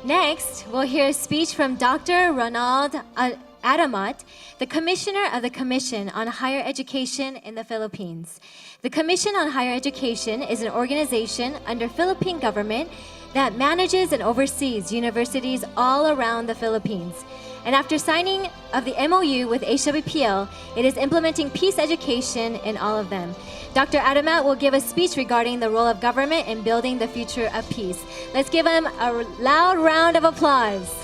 Next, we'll hear a speech from Dr. Ronald Adamat, the Commissioner of the Commission on Higher Education in the Philippines. The Commission on Higher Education is an organization under Philippine government that manages and oversees universities all around the Philippines. And after signing of the MOU with HWPL, it is implementing peace education in all of them. Dr. Adamat will give a speech regarding the role of government in building the future of peace. Let's give him a loud round of applause.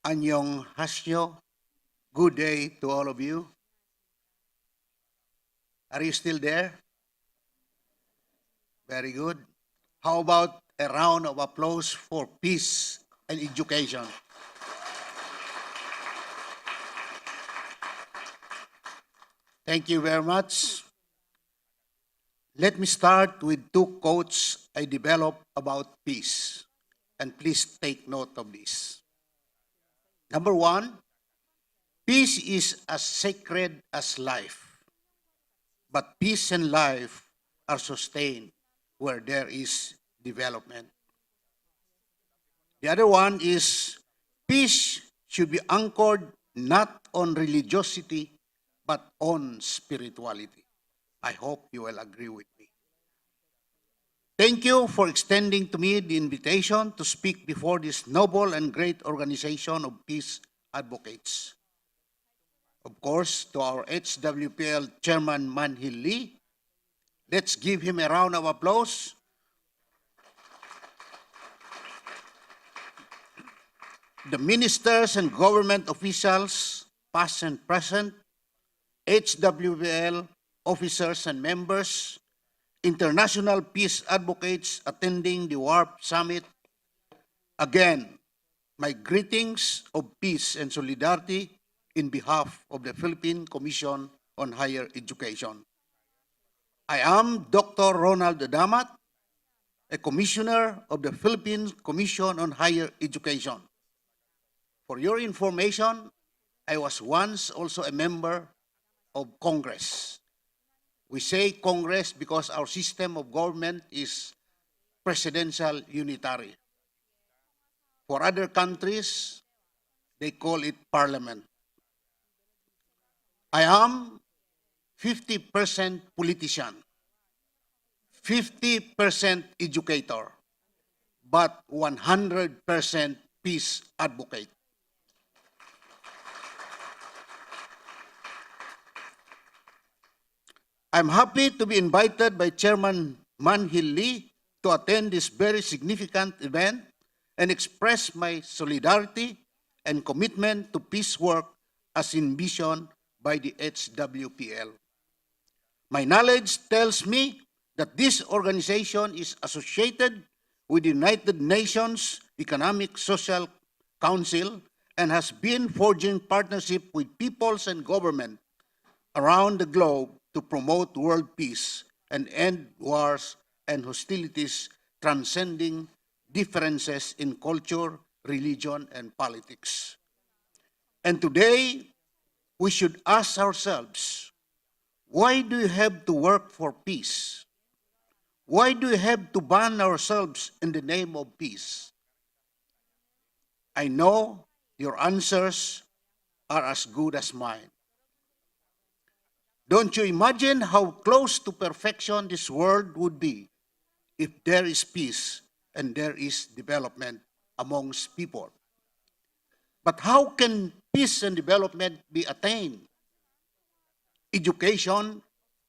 Annyeonghaseyo. Good day to all of you. Are you still there? Very good. How about a round of applause for peace and education? Thank you very much. Let me start with two quotes I developed about peace, and please take note of this. Number one, peace is as sacred as life. But peace and life are sustained where there is development. The other one is peace should be anchored not on religiosity but on spirituality. I hope you will agree with me. Thank you for extending to me the invitation to speak before this noble and great organization of peace advocates. Of course, to our HWPL Chairman Manhil Lee, let's give him a round of applause. The ministers and government officials, past and present, HWPL officers and members, international peace advocates attending the WARP Summit. Again, my greetings of peace and solidarity in behalf of the Philippine Commission on Higher Education. I am Dr. Ronald Adamat, a commissioner of the Philippine Commission on Higher Education. For your information, I was once also a member of Congress. We say Congress because our system of government is presidential unitary. For other countries, they call it parliament. I am 50% politician, 50% educator, but 100% peace advocate. I'm happy to be invited by Chairman Manhil Lee to attend this very significant event and express my solidarity and commitment to peace work as envisioned by the HWPL. My knowledge tells me that this organization is associated with the United Nations Economic Social Council and has been forging partnership with peoples and government around the globe to promote world peace and end wars and hostilities transcending differences in culture, religion, and politics. And today, we should ask ourselves, why do we have to work for peace? Why do we have to ban ourselves in the name of peace? I know your answers are as good as mine. Don't you imagine how close to perfection this world would be if there is peace and there is development amongst people? But how can peace and development be attained? Education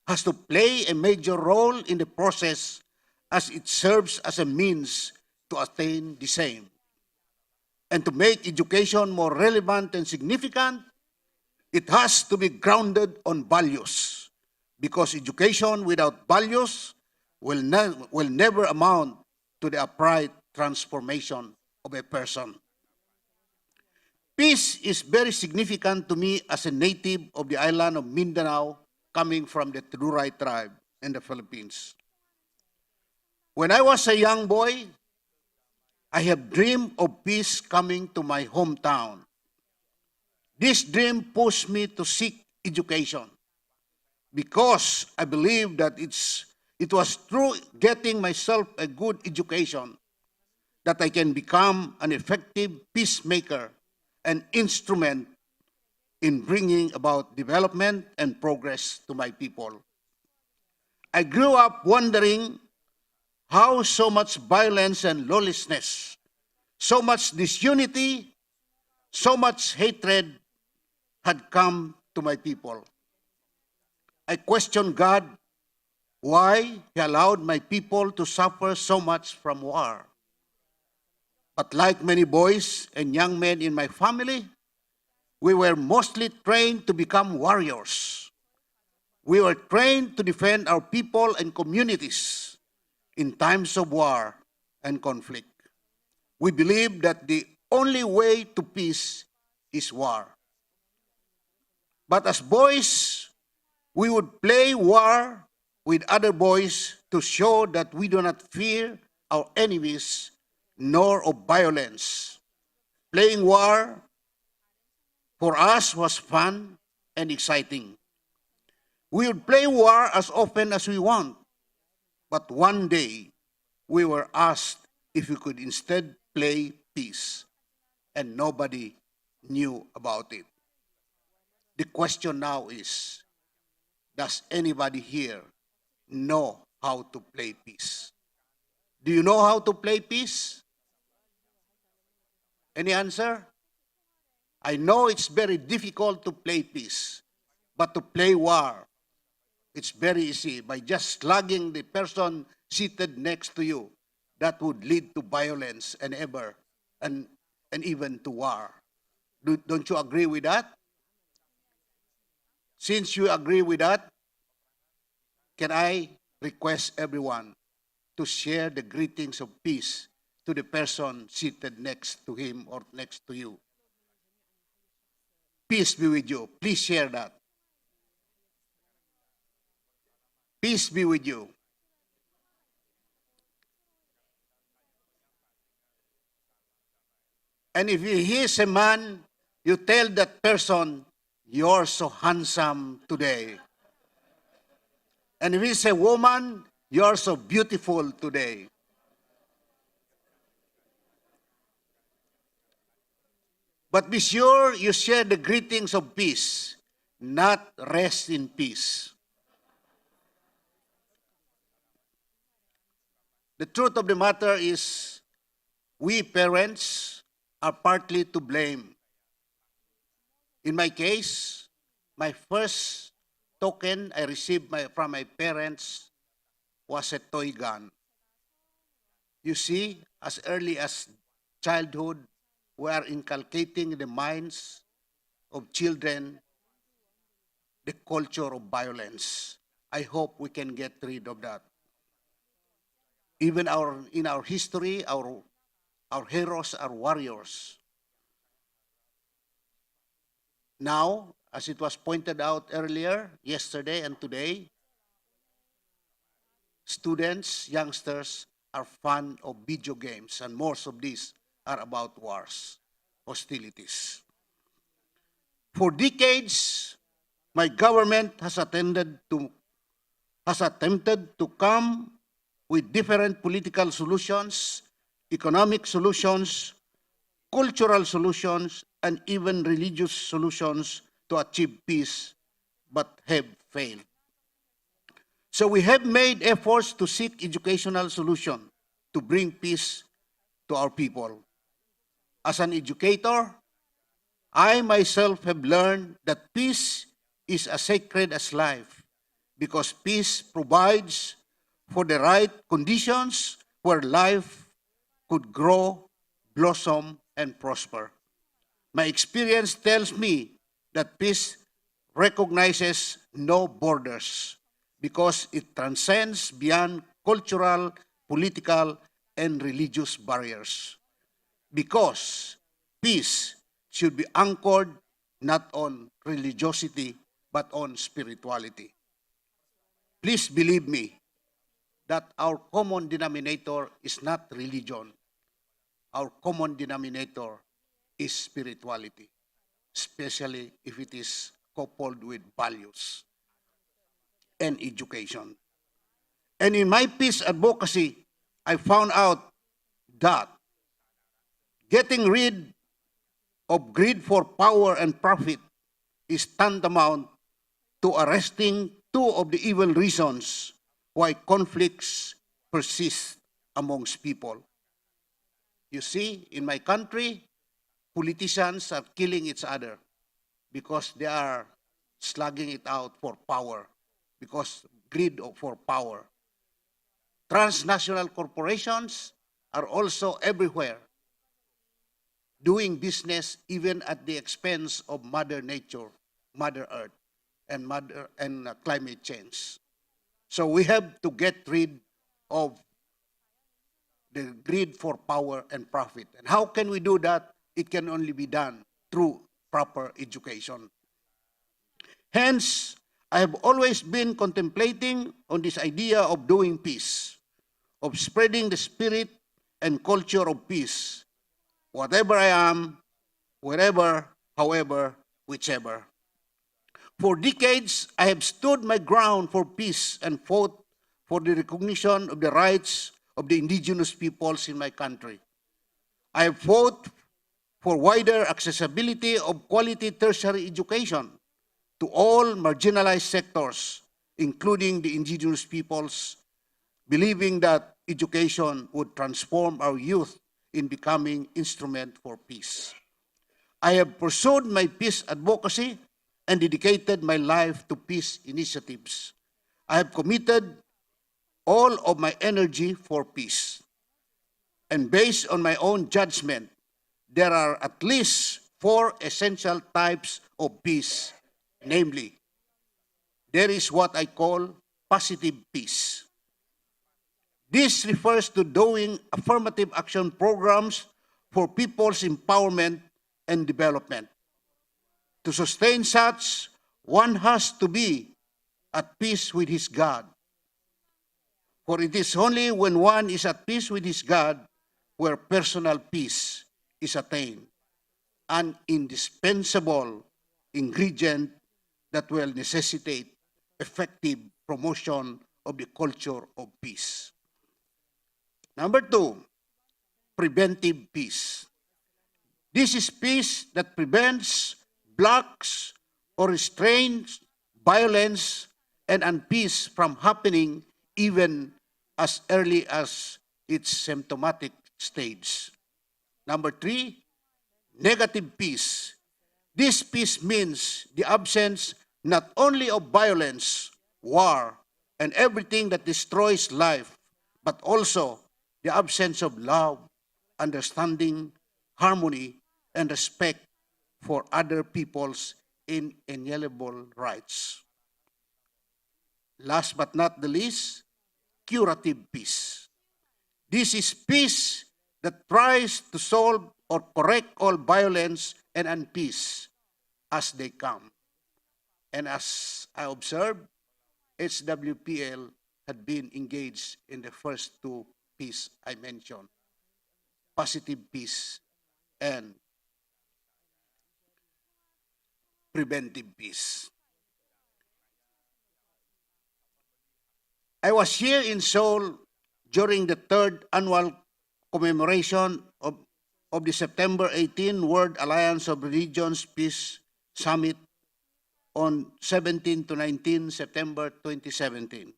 has to play a major role in the process as it serves as a means to attain the same. And to make education more relevant and significant, it has to be grounded on values, because education without values will never amount to the upright transformation of a person. Peace is very significant to me as a native of the island of Mindanao, coming from the Tiruray tribe in the Philippines. When I was a young boy, I have dreamed of peace coming to my hometown. This dream pushed me to seek education because I believe that it was through getting myself a good education that I can become an effective peacemaker and instrument in bringing about development and progress to my people. I grew up wondering how so much violence and lawlessness, so much disunity, so much hatred had come to my people. I questioned God why He allowed my people to suffer so much from war. But like many boys and young men in my family, we were mostly trained to become warriors. We were trained to defend our people and communities in times of war and conflict. We believe that the only way to peace is war. But as boys, we would play war with other boys to show that we do not fear our enemies nor of violence. Playing war for us was fun and exciting. We would play war as often as we want, but one day we were asked if we could instead play peace, and nobody knew about it. The question now is, does anybody here know how to play peace? Do you know how to play peace? Any answer? I know it's very difficult to play peace, but to play war, it's very easy. By just slugging the person seated next to you, that would lead to violence and even to war. Don't you agree with that? Since you agree with that, can I request everyone to share the greetings of peace to the person seated next to him or next to you? Peace be with you. Please share that. Peace be with you. And if he is a man, you tell that person, you're so handsome today. And if he's a woman, you're so beautiful today. But be sure you share the greetings of peace, not rest in peace. The truth of the matter is, we parents are partly to blame. In my case, my first token I received from my parents was a toy gun. You see, as early as childhood, we are inculcating in the minds of children the culture of violence. I hope we can get rid of that. Even in our history, our heroes are warriors. Now, as it was pointed out earlier, yesterday and today, students, youngsters are fond of video games, and most of these are about wars, hostilities. For decades, my government has attempted to come with different political solutions, economic solutions, cultural solutions, and even religious solutions to achieve peace, but have failed. So we have made efforts to seek educational solutions to bring peace to our people. As an educator, I myself have learned that peace is as sacred as life, because peace provides for the right conditions where life could grow, blossom, and prosper. My experience tells me that peace recognizes no borders because it transcends beyond cultural, political, and religious barriers. Because peace should be anchored not on religiosity but on spirituality. Please believe me that our common denominator is not religion, our common denominator is spirituality, especially if it is coupled with values and education. And in my peace advocacy, I found out that getting rid of greed for power and profit is tantamount to arresting two of the evil reasons why conflicts persist amongst people. You see, in my country, politicians are killing each other because they are slugging it out for power, because for power. Transnational corporations are also everywhere, doing business even at the expense of Mother Nature, Mother Earth, and climate change. So we have to get rid of the greed for power and profit. And how can we do that? It can only be done through proper education. Hence, I have always been contemplating on this idea of doing peace, of spreading the spirit and culture of peace, whatever I am, wherever, however, whichever. For decades, I have stood my ground for peace and fought for the recognition of the rights of the indigenous peoples in my country. I have fought for wider accessibility of quality tertiary education to all marginalized sectors, including the indigenous peoples, believing that education would transform our youth in becoming instrument for peace. I have pursued my peace advocacy and dedicated my life to peace initiatives. I have committed all of my energy for peace. And based on my own judgment, there are at least 4 essential types of peace. Namely, there is what I call positive peace. This refers to doing affirmative action programs for people's empowerment and development. To sustain such, one has to be at peace with his God. For it is only when one is at peace with his God where personal peace is attained, an indispensable ingredient that will necessitate effective promotion of the culture of peace. Number 2, preventive peace. This is peace that prevents, blocks, or restrains violence and unpeace from happening even as early as its symptomatic stage. Number 3, negative peace. This peace means the absence not only of violence, war, and everything that destroys life, but also the absence of love, understanding, harmony, and respect for other people's inalienable rights. Last but not the least, curative peace. This is peace that tries to solve or correct all violence and unpeace as they come. And as I observed, HWPL had been engaged in the first 2 peace I mentioned, positive peace and preventive peace. I was here in Seoul during the 3rd annual commemoration of the September 18 World Alliance of Religions Peace Summit on 17 to 19 September 2017,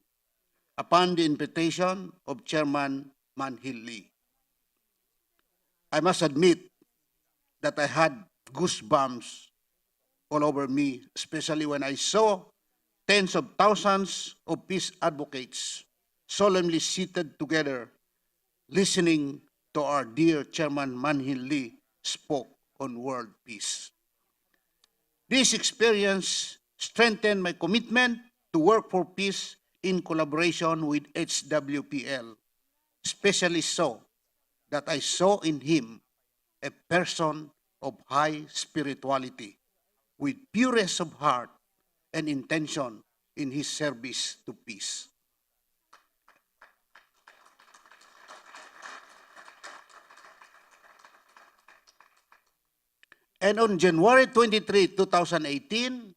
upon the invitation of Chairman Man-Hil Lee. I must admit that I had goosebumps all over me, especially when I saw tens of thousands of peace advocates solemnly seated together, listening to our dear Chairman Man-Hil Lee spoke on world peace. This experience strengthened my commitment to work for peace in collaboration with HWPL, especially so that I saw in him a person of high spirituality, with purest of heart and intention in his service to peace. And on January 23, 2018,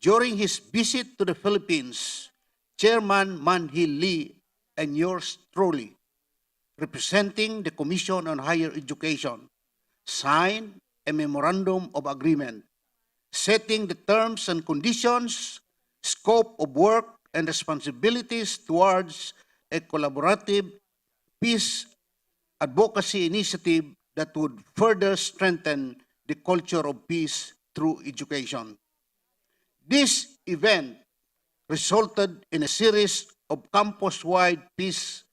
during his visit to the Philippines, Chairman Manhil Lee and yours truly, representing the Commission on Higher Education, signed a memorandum of agreement setting the terms and conditions, scope of work, and responsibilities towards a collaborative peace advocacy initiative that would further strengthen the culture of peace through education. This event resulted in a series of campus-wide peace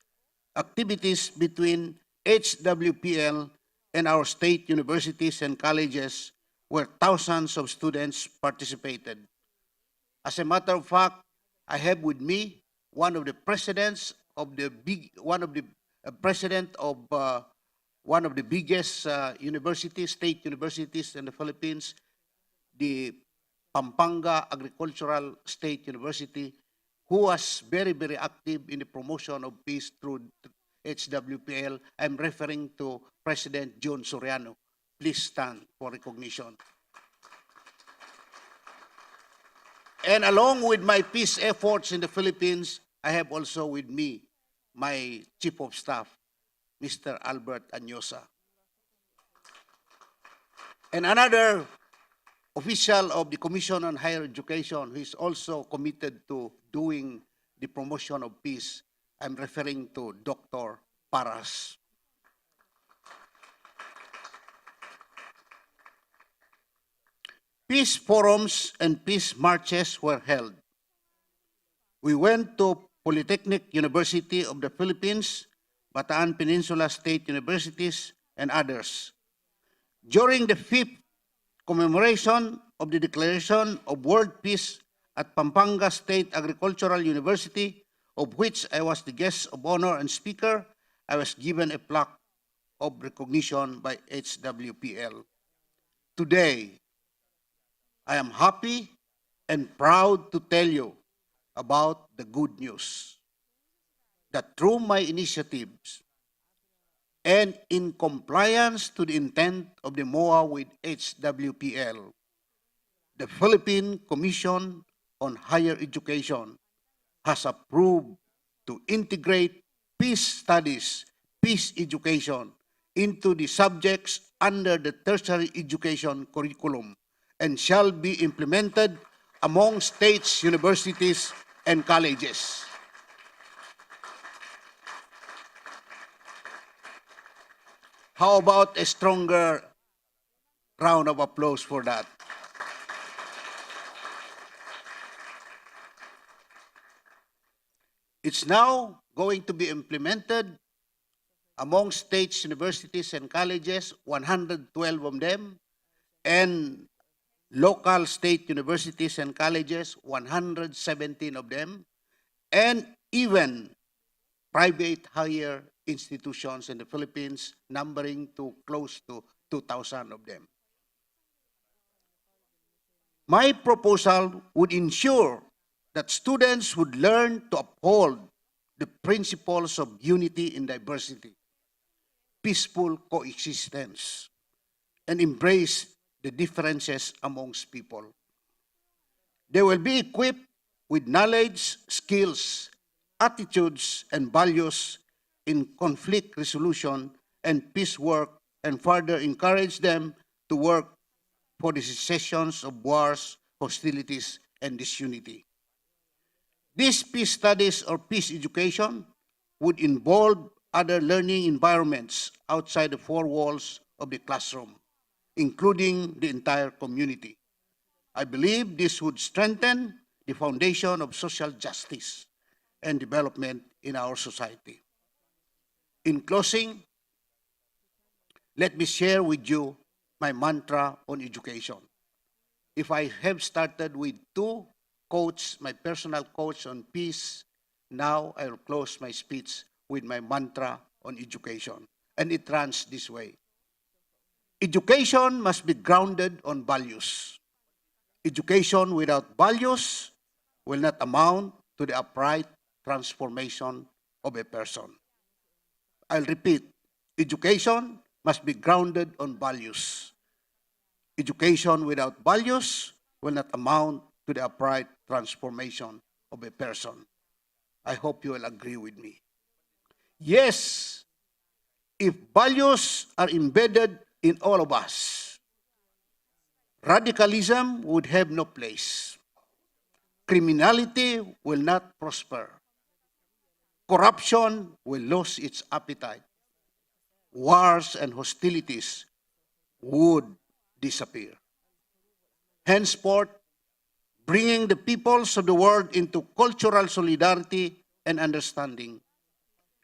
activities between HWPL and our state universities and colleges where thousands of students participated. As a matter of fact, I have with me one of the presidents of the president of one of the biggest universities, state universities in the Philippines, the Pampanga Agricultural State University, who was very, very active in the promotion of peace through HWPL. I'm referring to President John Soriano. Please stand for recognition. And along with my peace efforts in the Philippines, I have also with me my Chief of Staff, Mr. Albert Anyosa. And another official of the Commission on Higher Education who is also committed to doing the promotion of peace. I'm referring to Dr. Paras. Peace forums and peace marches were held. We went to Polytechnic University of the Philippines, Bataan Peninsula State Universities, and others. During the 5th commemoration of the Declaration of World Peace at Pampanga State Agricultural University, of which I was the guest of honor and speaker, I was given a plaque of recognition by HWPL. Today, I am happy and proud to tell you about the good news that through my initiatives and in compliance to the intent of the MOA with HWPL, the Philippine Commission on Higher Education has approved to integrate peace studies, peace education into the subjects under the tertiary education curriculum and shall be implemented among states, universities, and colleges. How about a stronger round of applause for that? It's now going to be implemented among states, universities, and colleges, 112 of them, and local state universities and colleges, 117 of them, and even private higher institutions in the Philippines, numbering to close to 2,000 of them. My proposal would ensure that students would learn to uphold the principles of unity in diversity, peaceful coexistence, and embrace the differences amongst people. They will be equipped with knowledge, skills, attitudes, and values in conflict resolution and peace work, and further encourage them to work for the cessations of wars, hostilities, and disunity. These peace studies or peace education would involve other learning environments outside the four walls of the classroom, including the entire community. I believe this would strengthen the foundation of social justice and development in our society. In closing, let me share with you my mantra on education. If I have started with two quotes, my personal quotes on peace, now I will close my speech with my mantra on education. And it runs this way. Education must be grounded on values. Education without values will not amount to the upright transformation of a person. I'll repeat, education must be grounded on values. Education without values will not amount to the upright transformation of a person. I hope you will agree with me. Yes, if values are embedded in all of us, radicalism would have no place. Criminality will not prosper. Corruption will lose its appetite. Wars and hostilities would disappear. Henceforth, bringing the peoples of the world into cultural solidarity and understanding,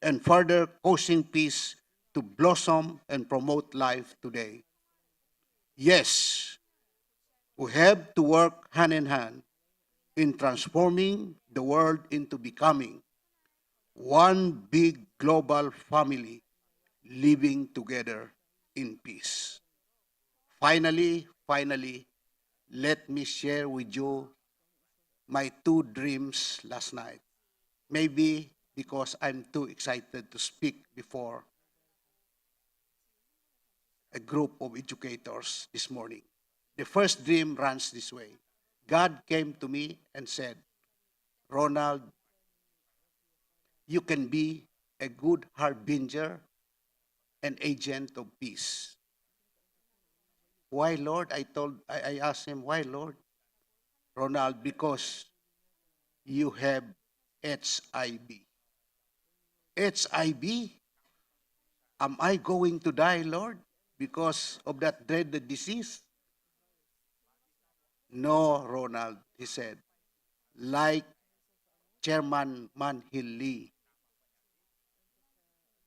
and further causing peace to blossom and promote life today. Yes, we have to work hand in hand in transforming the world into becoming one big global family living together in peace. Finally, let me share with you my two dreams last night. Maybe because I'm too excited to speak before a group of educators this morning. The first dream runs this way. God came to me and said, Ronald, you can be a good harbinger and agent of peace. Why, Lord? I asked him, why, Lord? Ronald, because you have HIV. HIV? Am I going to die, Lord, because of that dreaded disease? No, Ronald, he said. Like Chairman Manhil Lee,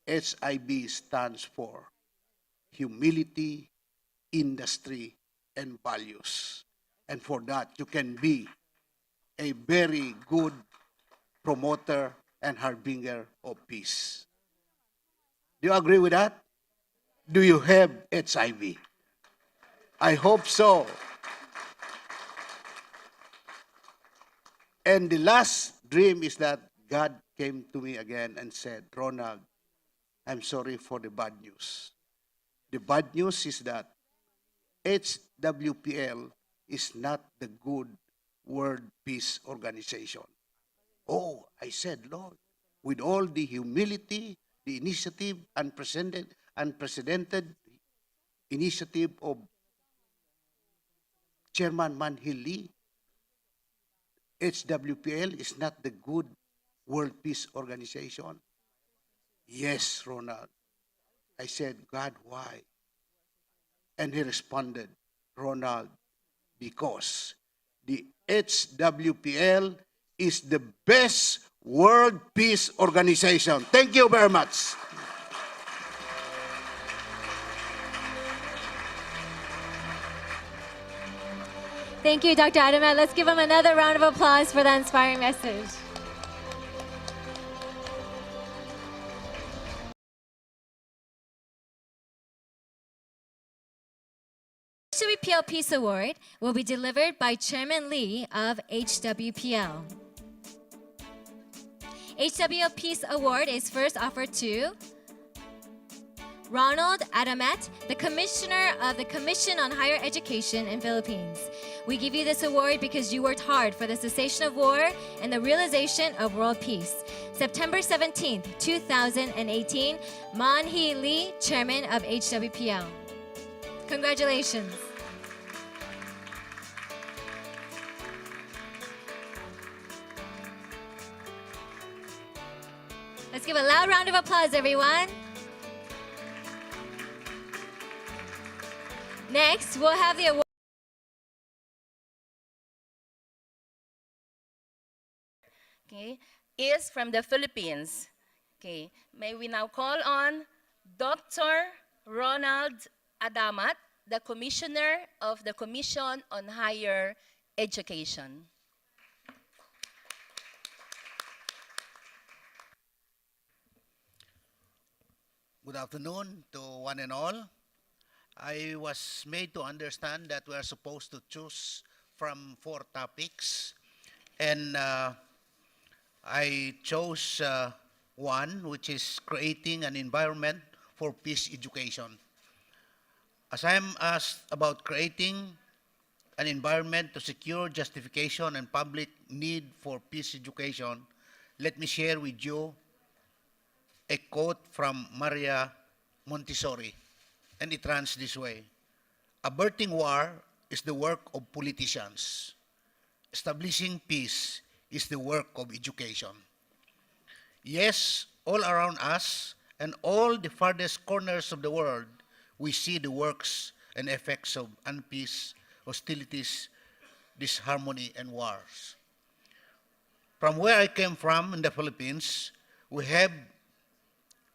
HIB stands for humility, industry, and values. And for that, you can be a very good promoter and harbinger of peace. Do you agree with that? Do you have HIV? I hope so. And the last dream is that God came to me again and said, Ronald, I'm sorry for the bad news. The bad news is that HWPL is not the good World Peace Organization. Oh, I said, Lord, with all the humility, the initiative, unprecedented initiative of Chairman Manhil Lee, HWPL is not the good World Peace Organization. Yes, Ronald. I said, God, why? And he responded, Ronald, because the HWPL is the best World Peace Organization. Thank you very much. Thank you, Dr. Adamat. Let's give him another round of applause for that inspiring message. HWPL Peace Award will be delivered by Chairman Lee of HWPL. HWPL Peace Award is first offered to Ronald Adamat, the Commissioner of the Commission on Higher Education in Philippines. We give you this award because you worked hard for the cessation of war and the realization of world peace. September 17th, 2018, Manhil Lee, Chairman of HWPL. Congratulations. Let's give a loud round of applause, everyone. Next, we'll have the award. Okay, is from the Philippines. Okay, may we now call on Dr. Ronald Adamat, the Commissioner of the Commission on Higher Education. Good afternoon to one and all. I was made to understand that we are supposed to choose from 4 topics, and I chose one, which is creating an environment for peace education. As I am asked about creating an environment to secure justification and public need for peace education, let me share with you a quote from Maria Montessori, and it runs this way: averting war is the work of politicians. Establishing peace is the work of education. Yes, all around us and all the farthest corners of the world, we see the works and effects of unpeace, hostilities, disharmony, and wars. From where I came from in the Philippines, we have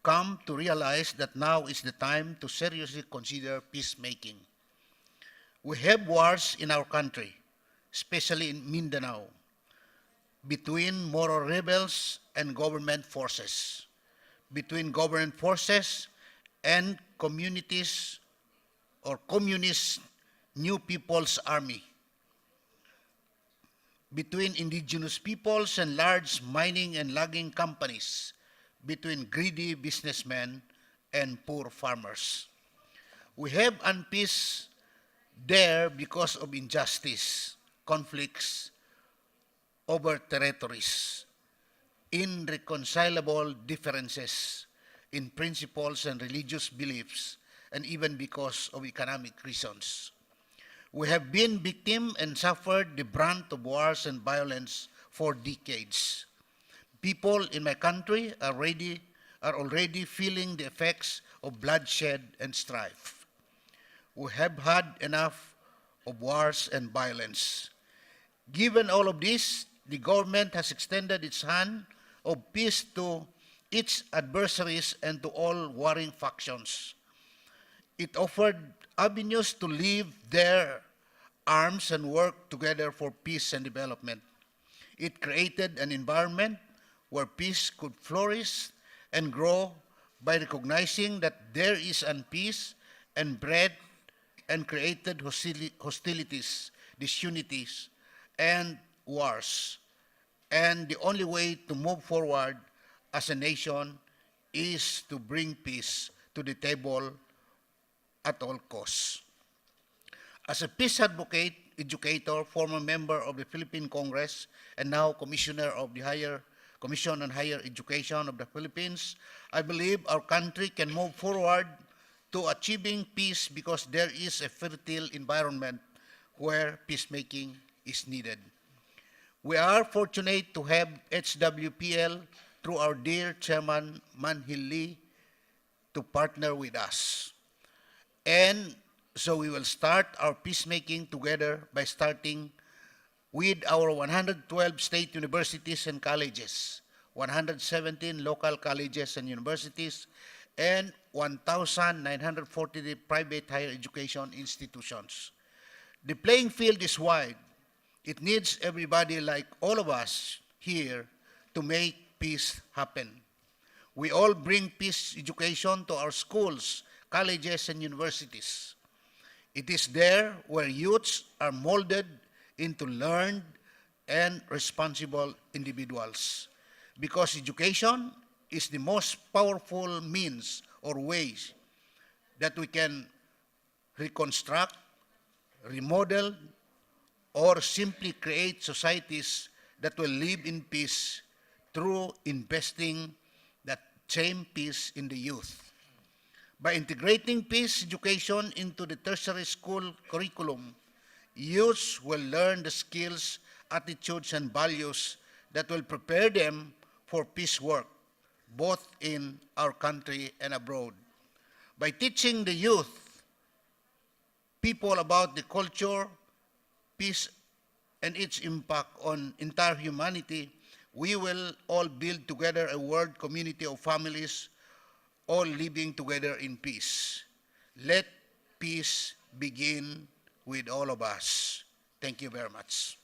come to realize that now is the time to seriously consider peacemaking. We have wars in our country, especially in Mindanao, between Moro rebels and government forces, between government forces and communities or communist New People's Army, between indigenous peoples and large mining and logging companies, between greedy businessmen and poor farmers. We have unpeace there because of injustice, conflicts over territories, irreconcilable differences in principles and religious beliefs, and even because of economic reasons. We have been victim and suffered the brunt of wars and violence for decades. People in my country are already feeling the effects of bloodshed and strife. We have had enough of wars and violence. Given all of this, the government has extended its hand of peace to its adversaries and to all warring factions. It offered avenues to leave their arms and work together for peace and development. It created an environment where peace could flourish and grow by recognizing that there is unpeace and bred and created hostilities, disunities, and wars. And the only way to move forward as a nation is to bring peace to the table at all costs. As a peace advocate, educator, former member of the Philippine Congress, and now Commissioner of the Commission on Higher Education of the Philippines, I believe our country can move forward to achieving peace because there is a fertile environment where peacemaking is needed. We are fortunate to have HWPL through our dear Chairman Manhil Lee to partner with us. And so we will start our peacemaking together by starting with our 112 state universities and colleges, 117 local colleges and universities, and 1,940 private higher education institutions. The playing field is wide. It needs everybody like all of us here to make peace happen. We all bring peace education to our schools, colleges, and universities. It is there where youths are molded into learned and responsible individuals. Because education is the most powerful means or ways that we can reconstruct, remodel, or simply create societies that will live in peace through investing that same peace in the youth. By integrating peace education into the tertiary school curriculum, youths will learn the skills, attitudes, and values that will prepare them for peace work, both in our country and abroad. By teaching the youth, people about the culture, peace, and its impact on entire humanity, we will all build together a world community of families, all living together in peace. Let peace begin with all of us. Thank you very much.